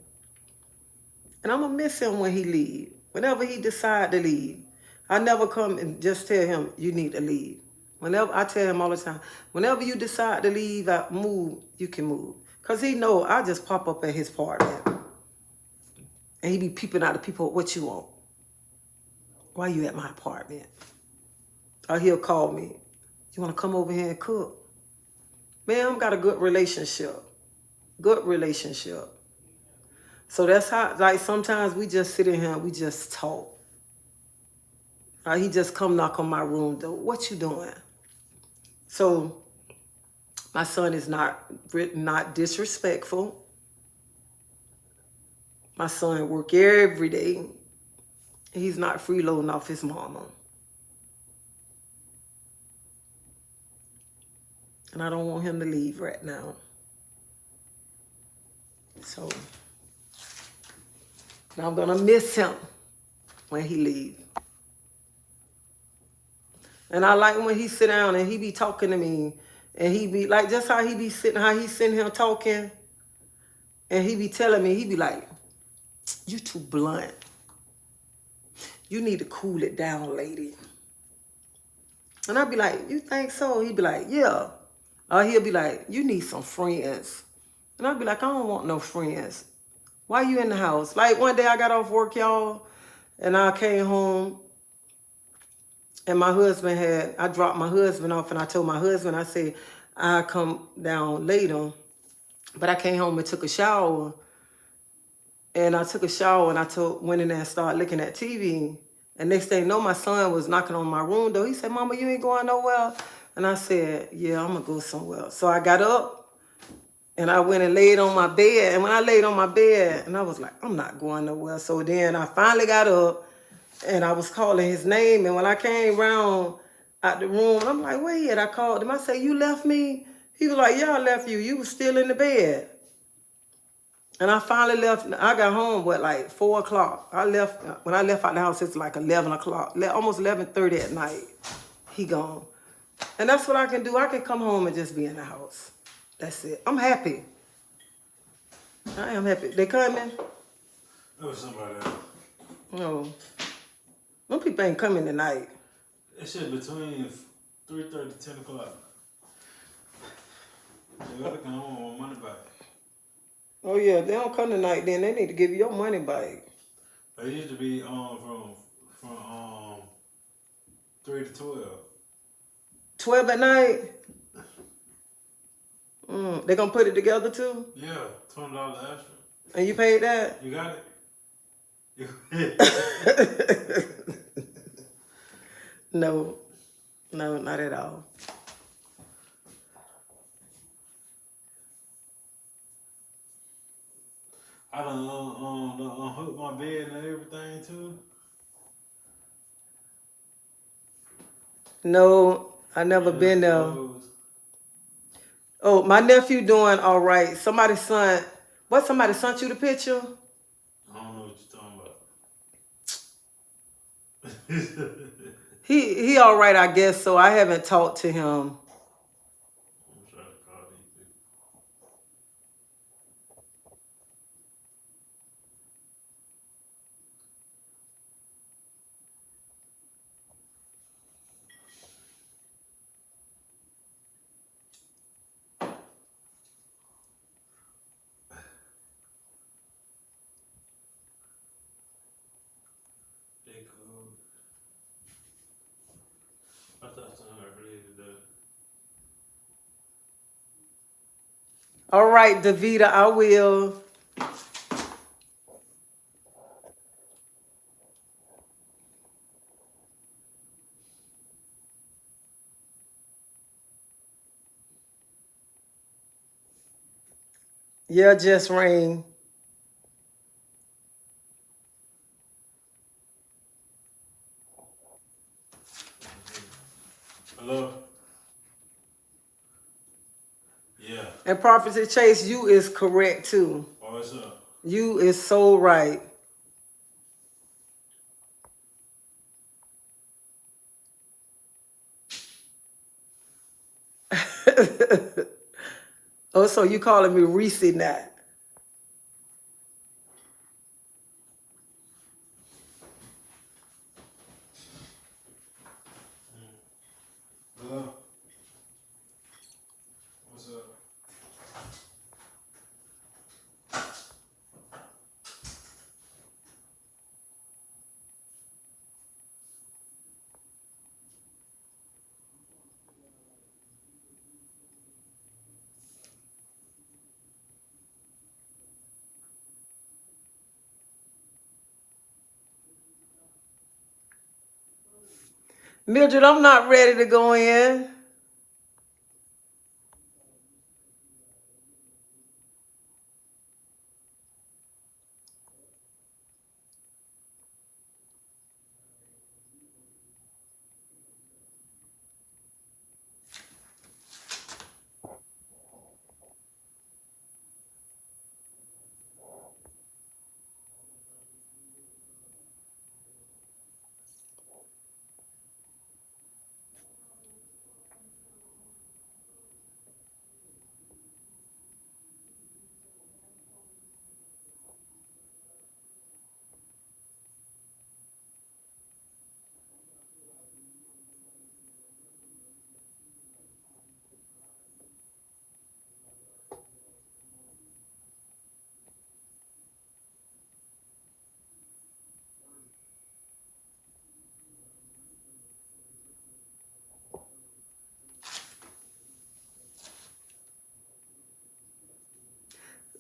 And I'm gonna miss him when he leave. Whenever he decide to leave, I never come and just tell him, you need to leave. Whenever I tell him all the time, whenever you decide to leave, move, you can move. Cause he know I just pop up at his apartment. And he be peeping out the people, what you want? Why you at my apartment? Or he'll call me, you wanna come over here and cook? Man, I've got a good relationship. Good relationship. So that's how, like sometimes we just sit in here and we just talk. He just come knock on my room door. What you doing? So my son is not disrespectful. My son work every day. He's not freeloading off his mama. And I don't want him to leave right now. So I'm gonna miss him when he leave. And I like when he sit down and he be talking to me. And he be like, just how he's sitting here talking. And he be telling me, he be like, you too blunt. You need to cool it down, lady. And I be like, you think so? He be like, yeah. Or he'll be like, you need some friends. And I be like, I don't want no friends. Why you in the house? Like one day I got off work, y'all. And I came home. And I dropped my husband off and I told my husband, I said, I'll come down later. But I came home and took a shower. And I took a shower and went in there and started looking at TV. And next thing you know, my son was knocking on my room door. He said, Mama, you ain't going nowhere? And I said, yeah, I'm gonna go somewhere. So I got up and I went and laid on my bed. And when I laid on my bed, and I was like, I'm not going nowhere. So then I finally got up. And I was calling his name. And when I came round out the room, I'm like, where he at? I called him. I said, you left me? He was like, yeah, I left you. You was still in the bed. And I finally left. I got home, like 4 o'clock. When I left out the house, it's like 11 o'clock, almost 11:30 at night. He gone. And that's what I can do. I can come home and just be in the house. That's it. I'm happy. I am happy. They coming? There was somebody else. No. Them people ain't coming tonight. That shit between 3:30 to 10 o'clock. They gotta come home on money back. Oh yeah, if they don't come tonight, then they need to give you your money back. They used to be from 3 to 12. 12 at night. They gonna put it together too, Yeah, $20 extra. and you paid that. You got it. No, no, not at all. I done unhooked my bed and everything too. No, I never been there. Clothes. Oh, my nephew doing all right. Somebody sent you the picture? I don't know what you're talking about. He all right, I guess. So I haven't talked to him. I'm trying to call these people. They cool. I thought something earlier today. All right, Davita, I will. Yeah, just ring. Hello? Yeah. And Prophet Chase, you is correct too. Oh, what's up? You is so right. Oh, so you calling me Reese now? Hello? What's up? Mildred, I'm not ready to go in.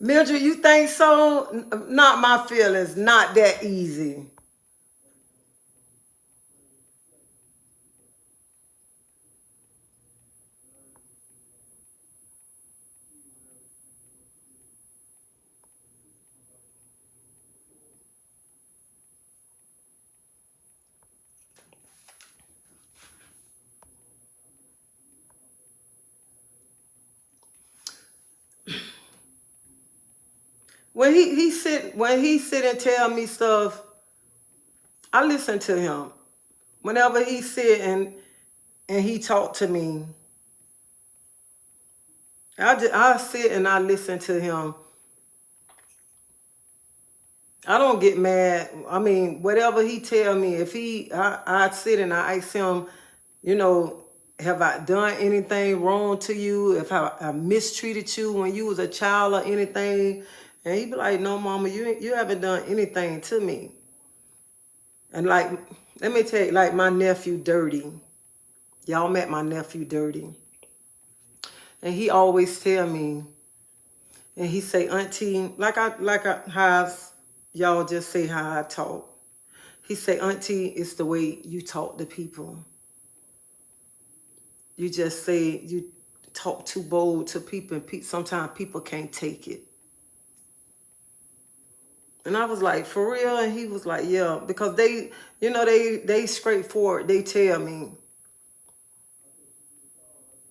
Mildred, you think so? Not my feelings. Not that easy. When he sit and tell me stuff, I listen to him. Whenever he sit and he talk to me, I sit and I listen to him. I don't get mad. I mean, whatever he tell me, if I sit and I ask him, you know, have I done anything wrong to you? If I mistreated you when you was a child or anything, And he be like, no, mama, you haven't done anything to me. And like, let me tell you, like my nephew Dirty. Y'all met my nephew Dirty. And he always tell me, and he say, Auntie, how y'all just say how I talk. He say, Auntie, it's the way you talk to people. You just say, you talk too bold to people, and sometimes people can't take it. And I was like, for real? And he was like, yeah, because they, they straightforward. They tell me.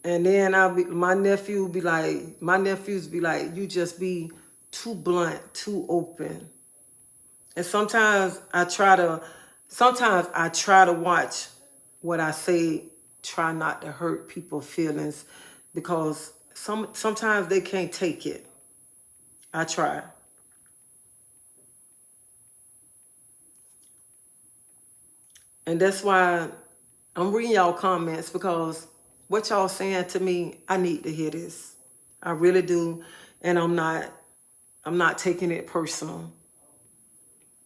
And then my nephews be like, you just be too blunt, too open. And sometimes I try to watch what I say, try not to hurt people's feelings, because sometimes they can't take it. I try. And that's why I'm reading y'all comments, because what y'all saying to me, I need to hear this. I really do. And I'm not taking it personal,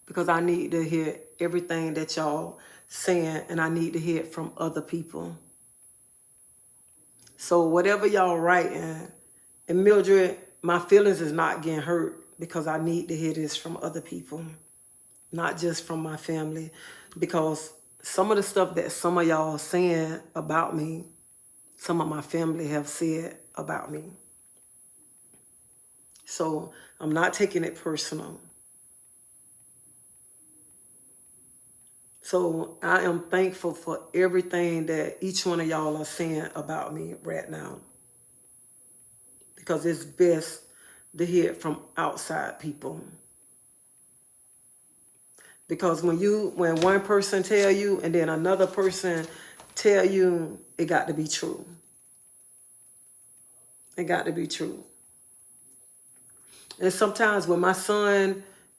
because I need to hear everything that y'all saying, and I need to hear it from other people. So whatever y'all writing, and Mildred, my feelings is not getting hurt, because I need to hear this from other people, not just from my family, because some of the stuff that some of y'all are saying about me, some of my family have said about me. So I'm not taking it personal. So I am thankful for everything that each one of y'all are saying about me right now, because it's best to hear it from outside people. Because when one person tell you and then another person tell you, it got to be true. It got to be true. And sometimes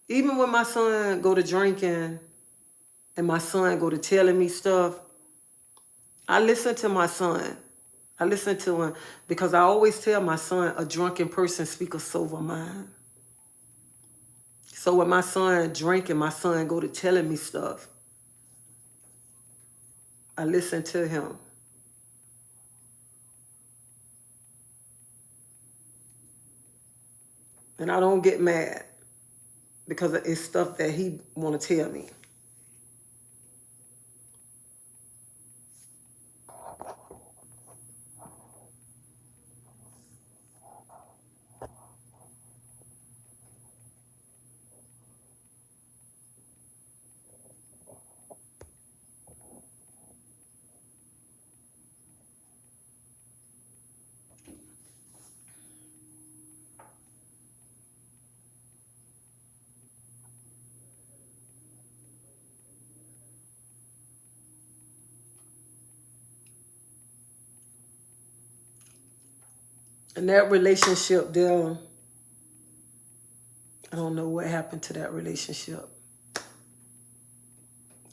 even when my son go to drinking and my son go to telling me stuff, I listen to my son. I listen to him, because I always tell my son, a drunken person speak a sober mind. So when my son drinking, my son go to telling me stuff, I listen to him. And I don't get mad, because it's stuff that he want to tell me. And that relationship there, I don't know what happened to that relationship.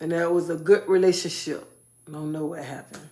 And that was a good relationship. I don't know what happened.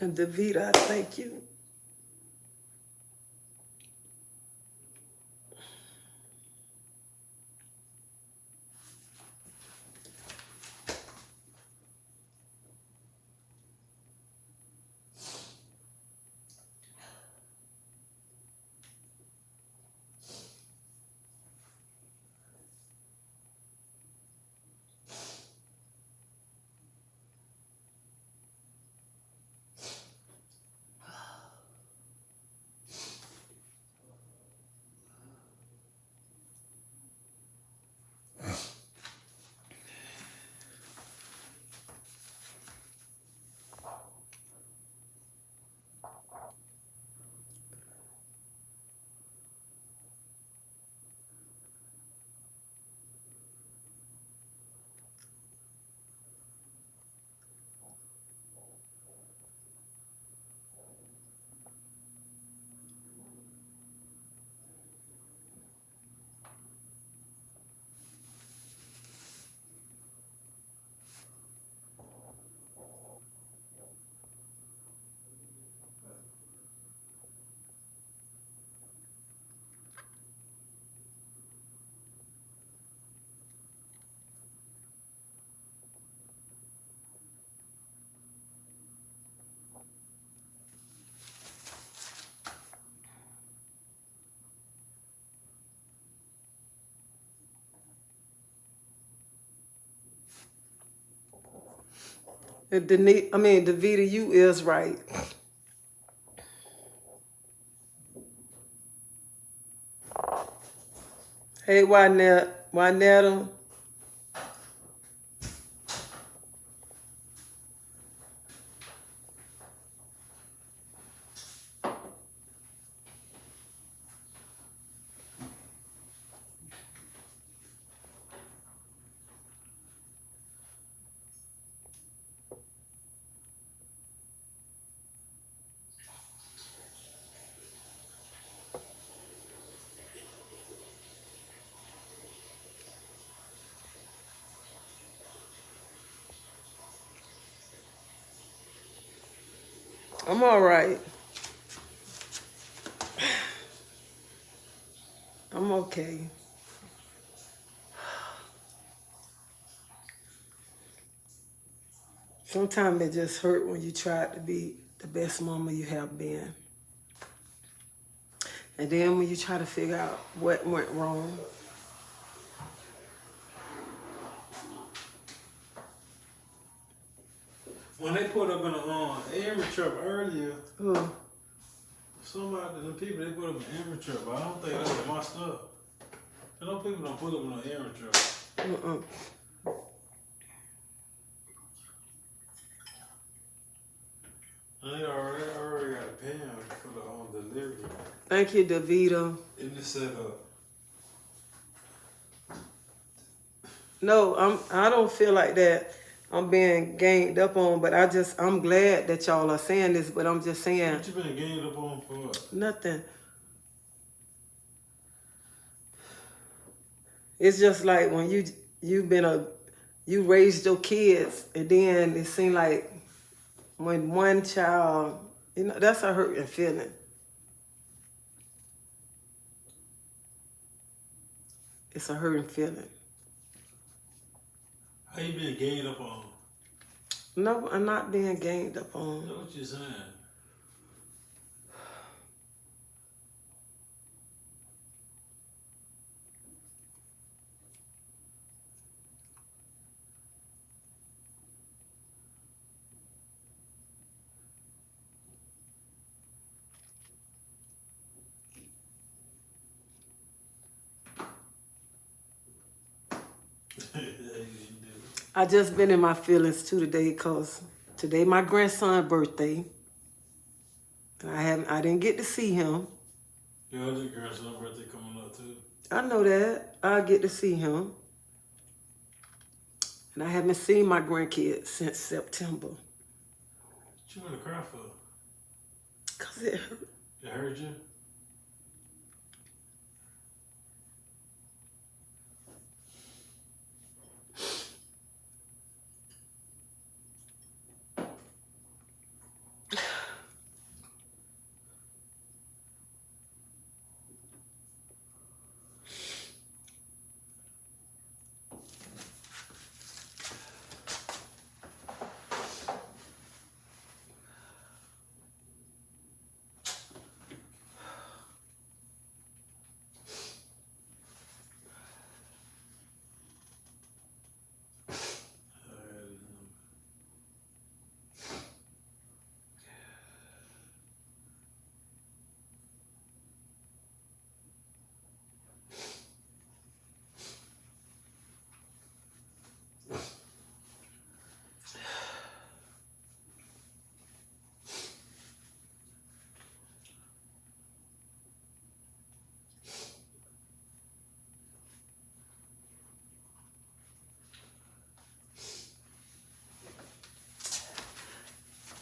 And Davida, I thank you. Davita, you is right. Hey, Wynetta. I'm all right. I'm okay. Sometimes it just hurt when you try to be the best mama you have been. And then when you try to figure out what went wrong. When they put up in a air truck earlier, Ooh. somebody, the people, they put up an air truck, but I don't think that was my stuff. I know people don't put up in an air truck. They already got a pan for the delivery. Thank you, Davita. In the setup. No, I don't feel like that I'm being ganged up on, but I'm glad that y'all are saying this, but I'm just saying. What you been ganged up on for what? Nothing. It's just like when you raised your kids, and then it seemed like when one child, that's a hurting feeling. It's a hurting feeling. How you been ganged up on? No, I'm not being ganged up on. That's what you're saying. I just been in my feelings too today because today my grandson's birthday. And I didn't get to see him. Your other grandson's birthday coming up too. I know that. I'll get to see him. And I haven't seen my grandkids since September. What you want to cry for? Because it hurt. It hurt you?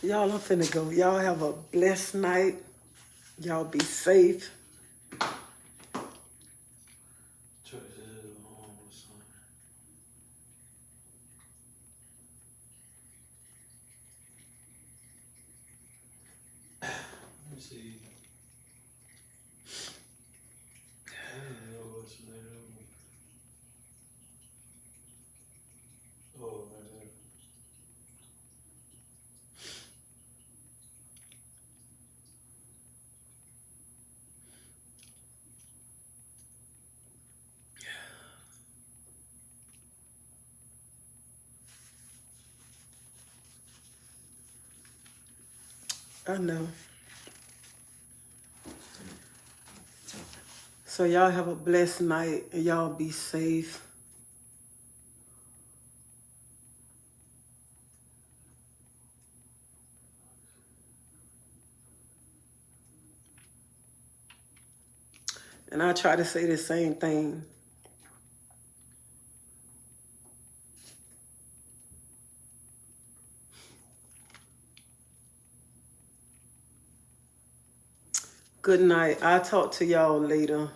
Y'all, I'm finna go. Y'all have a blessed night. Y'all be safe. Let me see. I don't know what's the name. Oh, right there. I know. So y'all have a blessed night and y'all be safe. And I try to say the same thing. Good night. I'll talk to y'all later.